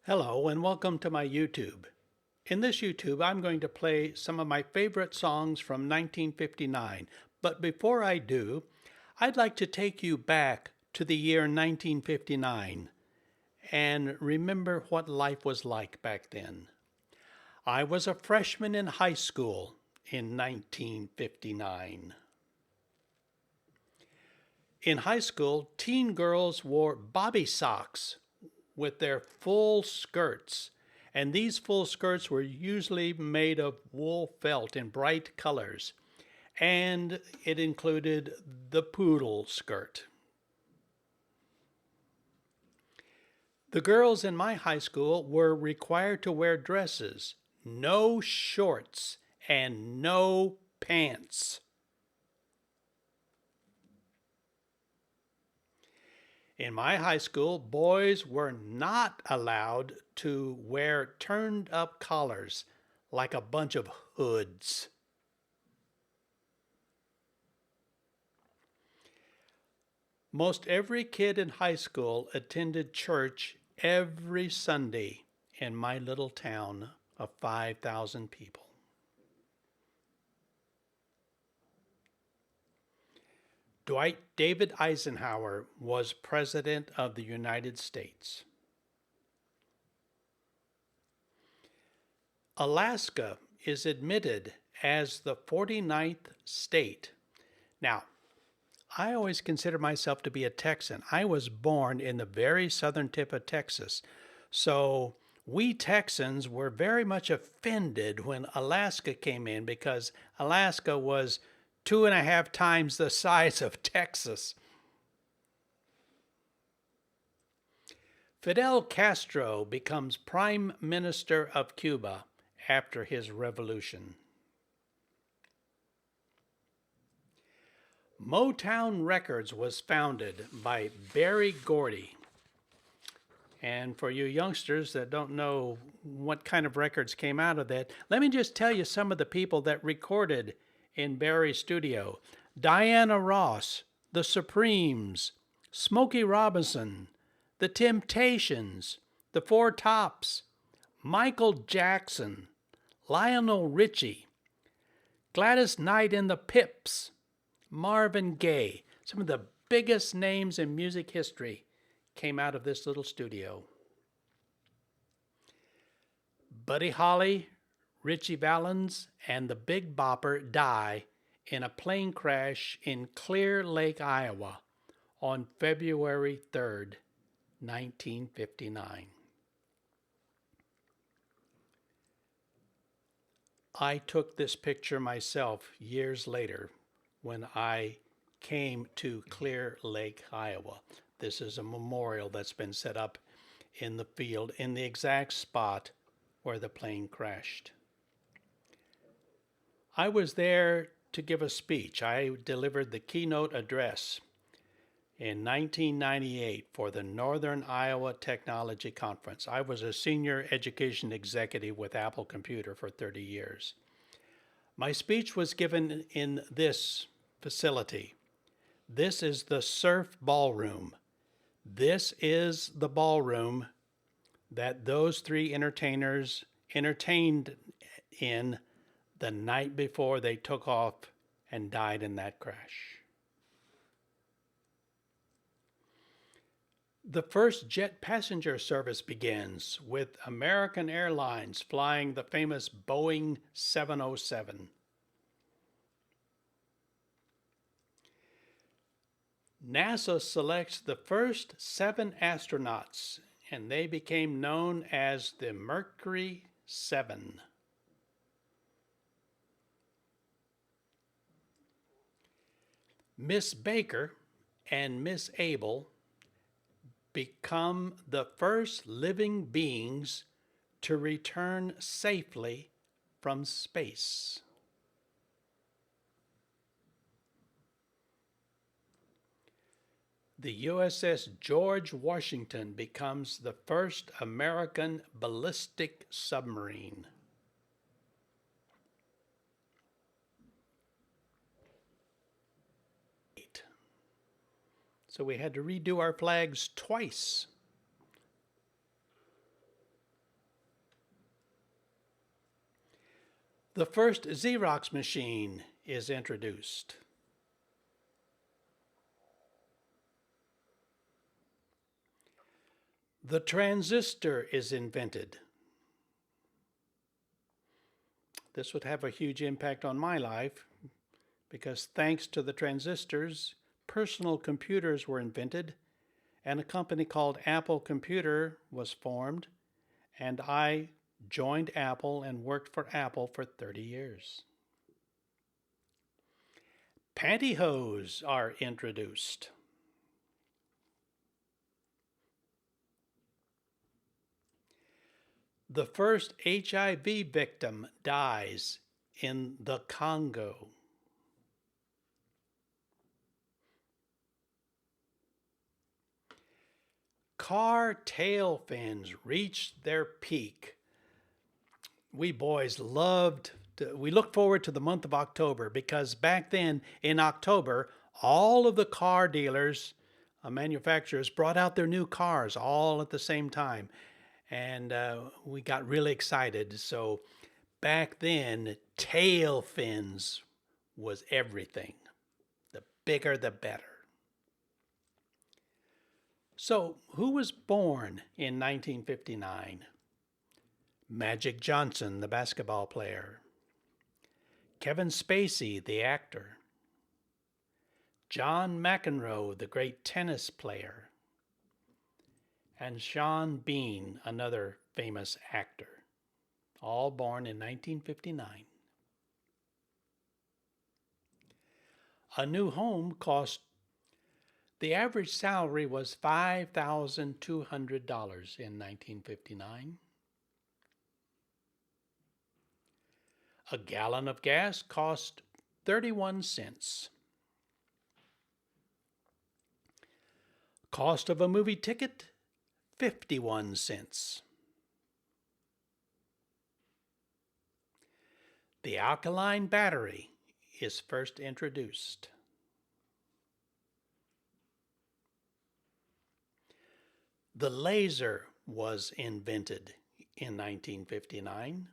Hello and welcome to my YouTube. In this YouTube, I'm going to play some of my favorite songs from 1959. But before I do, I'd like to take you back to the year 1959 and remember what life was like back then. I was a freshman in high school in 1959. In high school, teen girls wore bobby socks with their full skirts. And these full skirts were usually made of wool felt in bright colors. And it included the poodle skirt. The girls in my high school were required to wear dresses, no shorts, and no pants. In my high school, boys were not allowed to wear turned up collars like a bunch of hoods. Most every kid in high school attended church every Sunday in my little town of 5,000 people. Dwight David Eisenhower was President of the United States. Alaska is admitted as the 49th state. Now, I always consider myself to be a Texan. I was born in the very southern tip of Texas. So we Texans were very much offended when Alaska came in because Alaska was 2.5 times the size of Texas. Fidel Castro becomes Prime Minister of Cuba after his revolution. Motown Records was founded by Berry Gordy. And for you youngsters that don't know what kind of records came out of that, let me just tell you some of the people that recorded in Berry's studio. Diana Ross, The Supremes, Smokey Robinson, The Temptations, The Four Tops, Michael Jackson, Lionel Richie, Gladys Knight and the Pips, Marvin Gaye. Some of the biggest names in music history came out of this little studio. Buddy Holly, Ritchie Valens, and the Big Bopper die in a plane crash in Clear Lake, Iowa on February 3rd, 1959. I took this picture myself years later when I came to Clear Lake, Iowa. This is a memorial that's been set up in the field in the exact spot where the plane crashed. I was there to give a speech. I delivered the keynote address in 1998 for the Northern Iowa Technology Conference. I was a senior education executive with Apple Computer for 30 years. My speech was given in this facility. This is the Surf Ballroom. This is the ballroom that those three entertainers entertained in the night before they took off and died in that crash. The first jet passenger service begins with American Airlines flying the famous Boeing 707. NASA selects the first 7 astronauts, and they became known as the Mercury 7. Miss Baker and Miss Abel become the first living beings to return safely from space. The USS George Washington becomes the first American ballistic submarine. So we had to redo our flags twice. The first Xerox machine is introduced. The transistor is invented. This would have a huge impact on my life because thanks to the transistors, personal computers were invented and a company called Apple Computer was formed, and I joined Apple and worked for Apple for 30 years. Pantyhose are introduced. The first HIV victim dies in the Congo. Car tail fins reached their peak. We boys we look forward to the month of October because back then in October, all of the car dealers, manufacturers brought out their new cars all at the same time. And we got really excited. So back then, tail fins was everything. The bigger, the better. So who was born in 1959? Magic Johnson, the basketball player. Kevin Spacey, the actor. John McEnroe, the great tennis player. And Sean Bean, another famous actor, all born in 1959. A new home the average salary was $5,200 in 1959. A gallon of gas cost 31 cents. Cost of a movie ticket, 51 cents. The alkaline battery is first introduced. The laser was invented in 1959.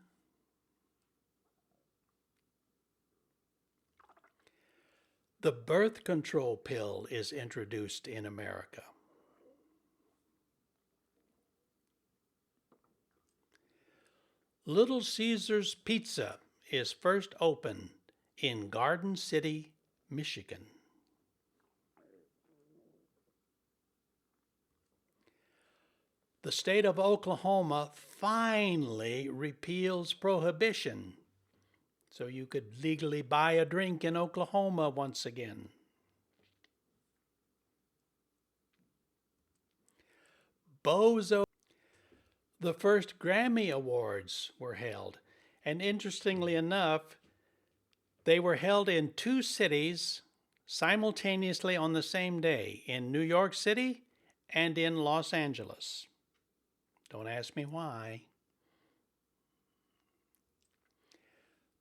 The birth control pill is introduced in America. Little Caesar's Pizza is first opened in Garden City, Michigan. The state of Oklahoma finally repeals prohibition, so you could legally buy a drink in Oklahoma once again. Bozo. The first Grammy Awards were held, and interestingly enough, they were held in two cities simultaneously on the same day, in New York City and in Los Angeles. Don't ask me why.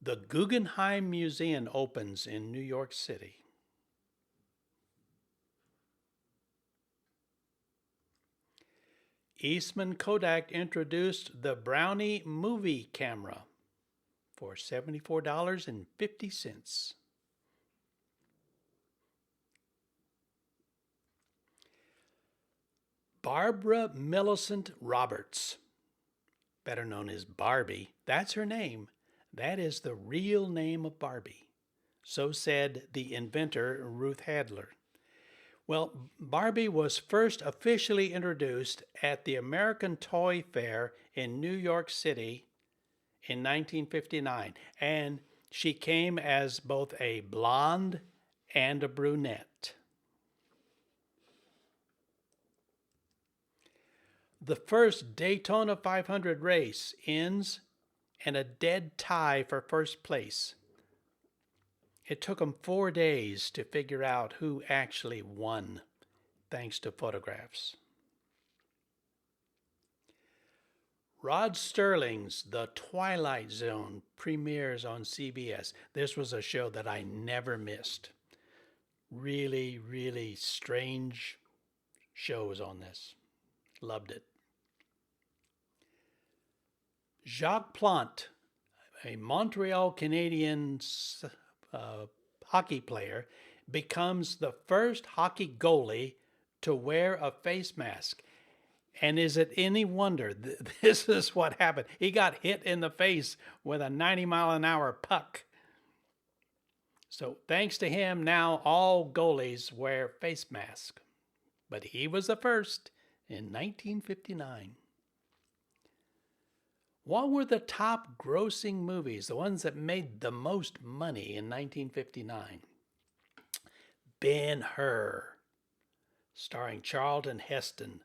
The Guggenheim Museum opens in New York City. Eastman Kodak introduced the Brownie movie camera for $74.50. Barbara Millicent Roberts, better known as Barbie, that's her name. That is the real name of Barbie. So said the inventor, Ruth Handler. Well, Barbie was first officially introduced at the American Toy Fair in New York City in 1959, and she came as both a blonde and a brunette. The first Daytona 500 race ends in a dead tie for first place. It took them 4 days to figure out who actually won, thanks to photographs. Rod Sterling's The Twilight Zone premieres on CBS. This was a show that I never missed. Really, really strange shows on this. Loved it. Jacques Plant, a Montreal Canadian hockey player becomes the first hockey goalie to wear a face mask. And is it any wonder this is what happened? He got hit in the face with a 90-mile-an-hour puck. So thanks to him, now all goalies wear face masks. But he was the first in 1959. What were the top grossing movies, the ones that made the most money in 1959? Ben-Hur, starring Charlton Heston,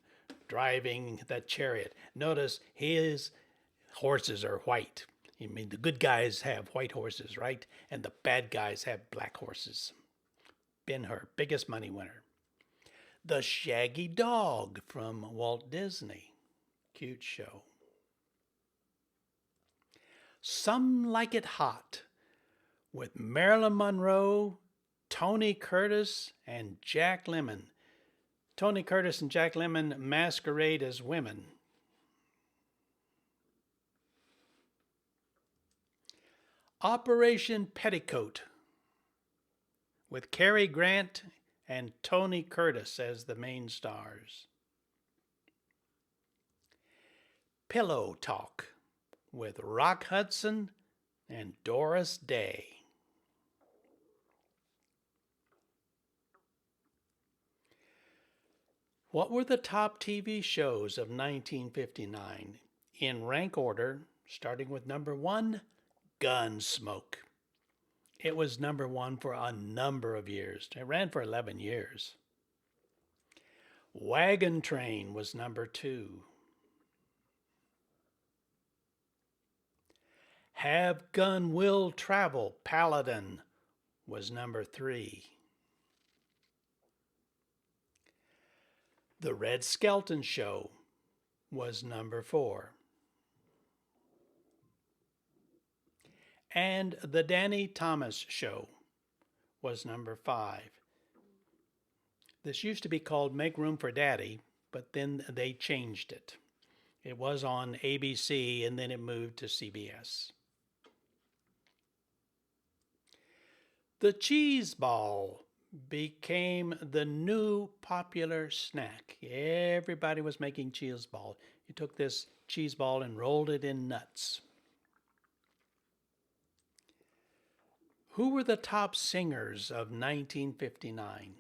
driving the chariot. Notice his horses are white. I mean, the good guys have white horses, right? And the bad guys have black horses. Ben-Hur, biggest money winner. The Shaggy Dog from Walt Disney. Cute show. Some Like It Hot with Marilyn Monroe, Tony Curtis, and Jack Lemmon. Tony Curtis and Jack Lemmon masquerade as women. Operation Petticoat with Cary Grant and Tony Curtis as the main stars. Pillow Talk with Rock Hudson and Doris Day. What were the top TV shows of 1959? In rank order, starting with number 1, Gunsmoke. It was number 1 for a number of years. It ran for 11 years. Wagon Train was number 2. Have Gun Will Travel, Paladin was number 3. The Red Skelton Show was number 4. And The Danny Thomas Show was number 5. This used to be called Make Room for Daddy, but then they changed it. It was on ABC and then it moved to CBS. The cheese ball became the new popular snack. Everybody was making cheese ball. You took this cheese ball and rolled it in nuts. Who were the top singers of 1959?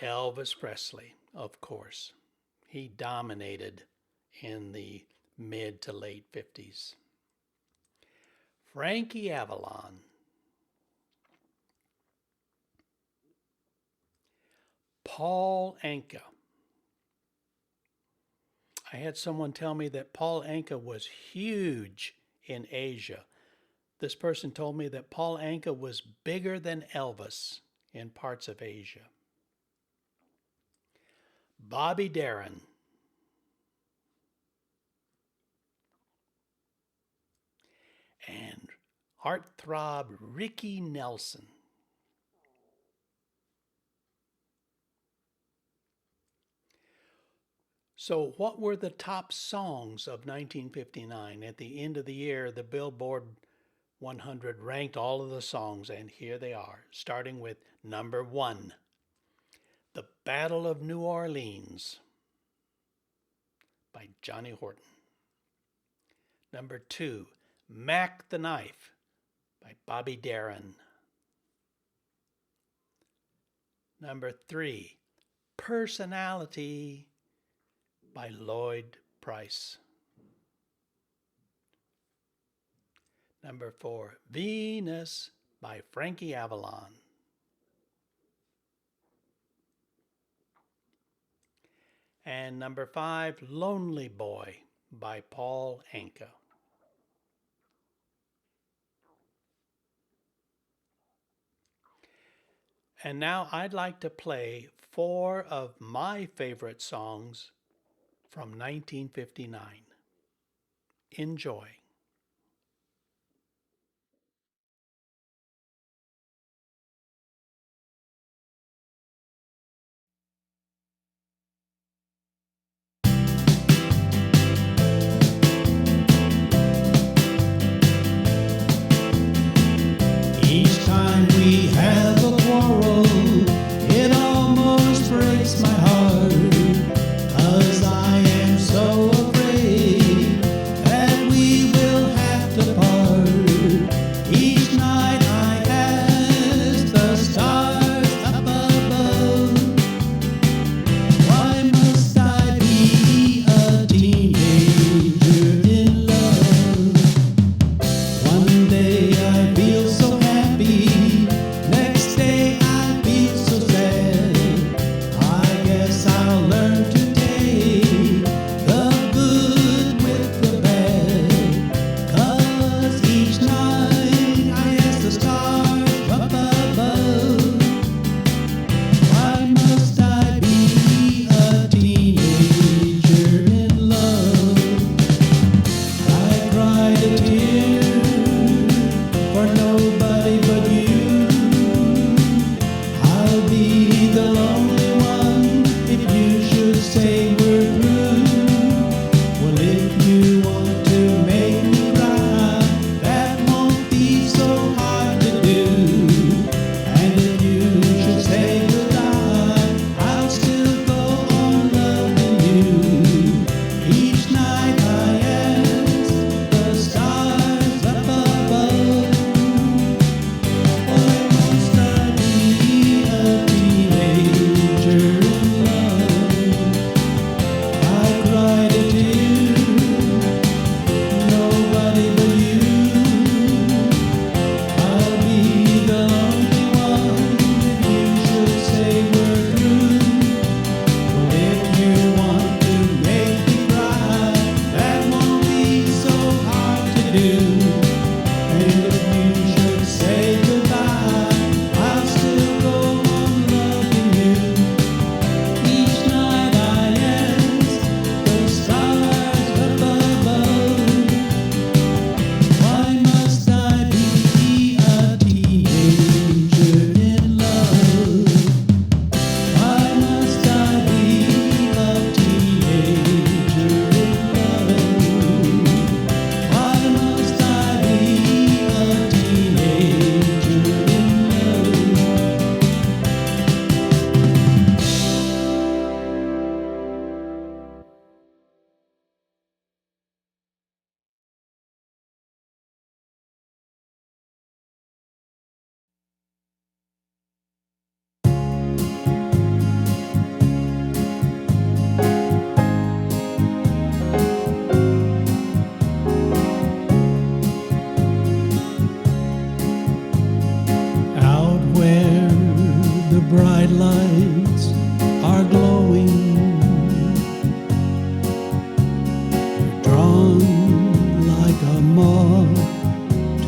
Elvis Presley, of course. He dominated in the mid to late 50s. Frankie Avalon. Paul Anka. I had someone tell me that Paul Anka was huge in Asia. This person told me that Paul Anka was bigger than Elvis in parts of Asia. Bobby Darin. And heartthrob Ricky Nelson. So what were the top songs of 1959? At the end of the year, the Billboard 100 ranked all of the songs, and here they are, starting with number 1, The Battle of New Orleans by Johnny Horton. Number 2, Mac the Knife by Bobby Darin. Number 3, Personality by Lloyd Price. Number 4, Venus by Frankie Avalon. And number 5, Lonely Boy by Paul Anka. And now I'd like to play 4 of my favorite songs from 1959. Enjoy.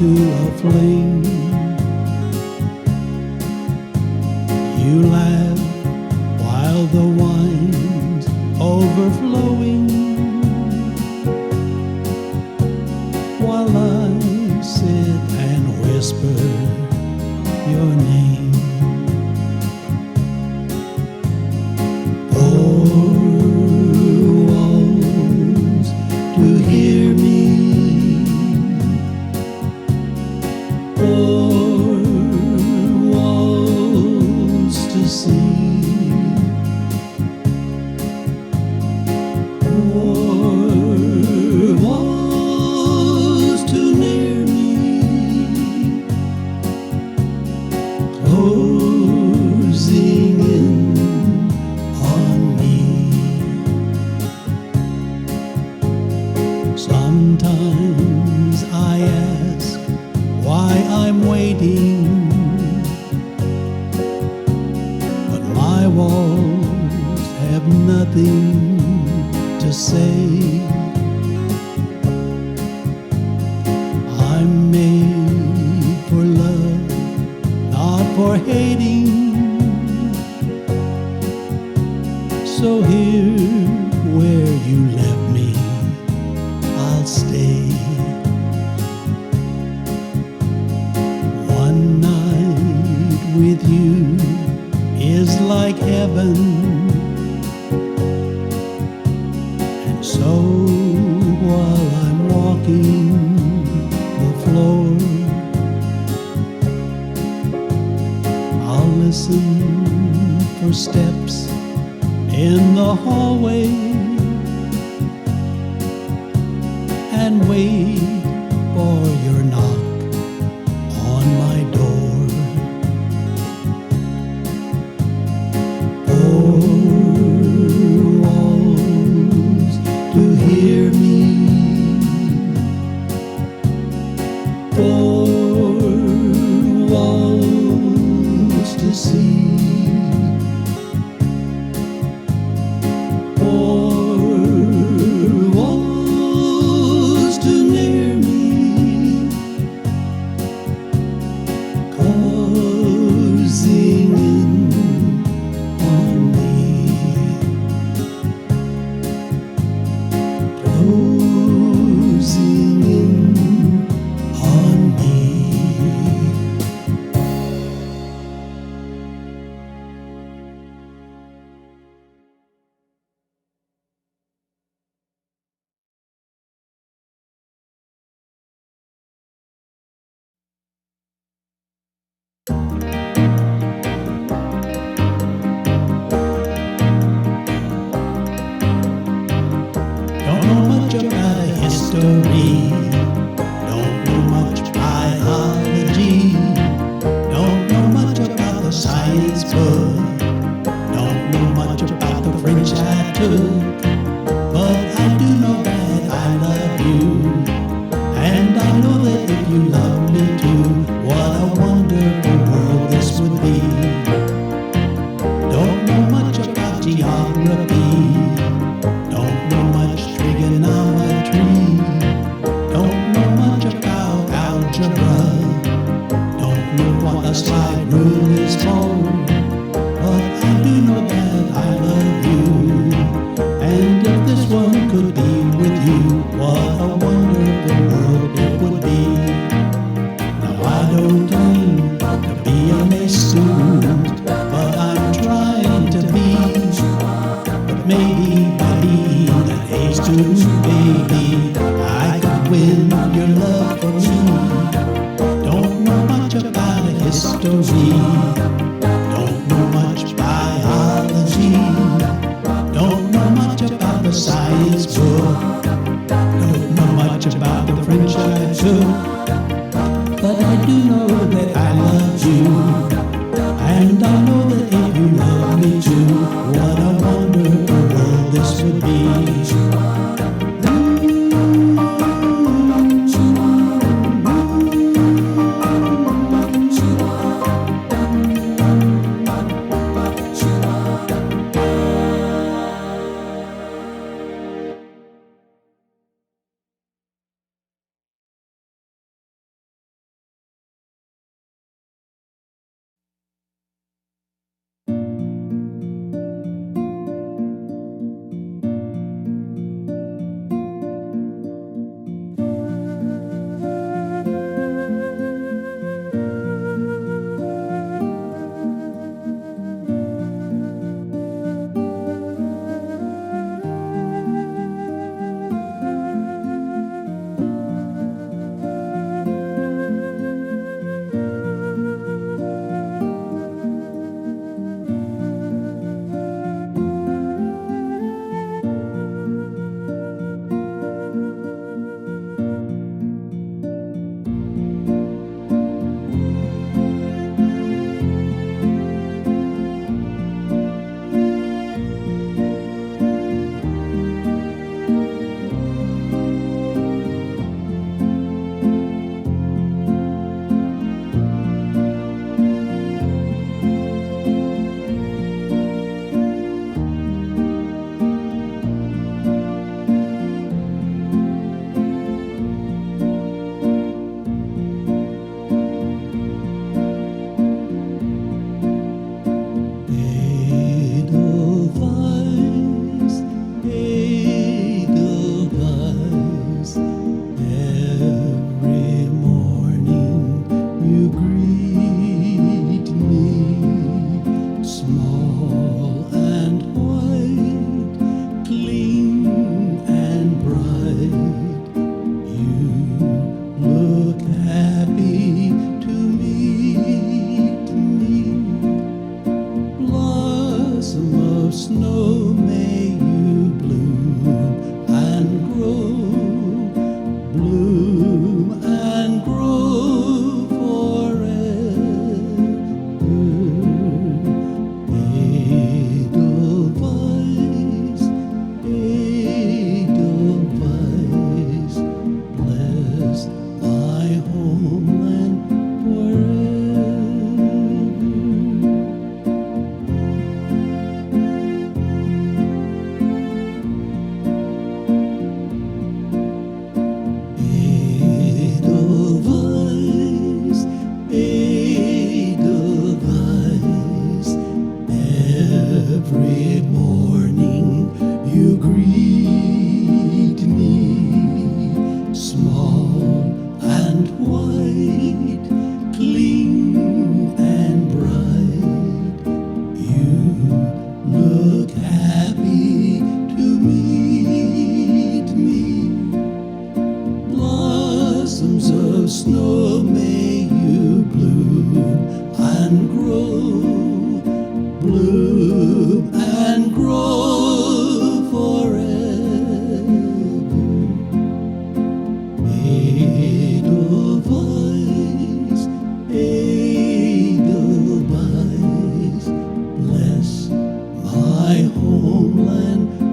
into a flame. You laugh while the wine's overflowing, while I sit and whisper your name. Poor walls to hear me, poor walls to see, poor walls too near me, closing in on me. Sometimes I ask why I'm waiting, but my walls have nothing to say. I'm made for love, not for hating. So here where you left me, I'll stay. One night with you is like heaven, and so while I'm walking the floor, I'll listen for steps in the hallway and wait for your knock on my door. Poor walls to hear me, poor walls to see, poor walls too near me, closing in on me, closing in on me. Don't know much about a history, don't know much biology, don't know much about the science book, don't know much about the French I took, but I do know that I love you, and I know that if you love me too, what a wonderful world this would be. Don't know much about geography, don't know much trigonometry, don't know much about algebra, don't know what a slide rule is for, but I do know that I love you, and if this one could be with you, what a wonderful world it would be. Now I don't claim to be a nice student, but I'm trying to be. But maybe by being an A student, baby, I could win your love for me. Don't know much about a history, don't know much biology, don't know much about the science book, don't know much about the French I took, but I do know that I love you, and I know that if you love me too, what a wonderful world this would be. homeland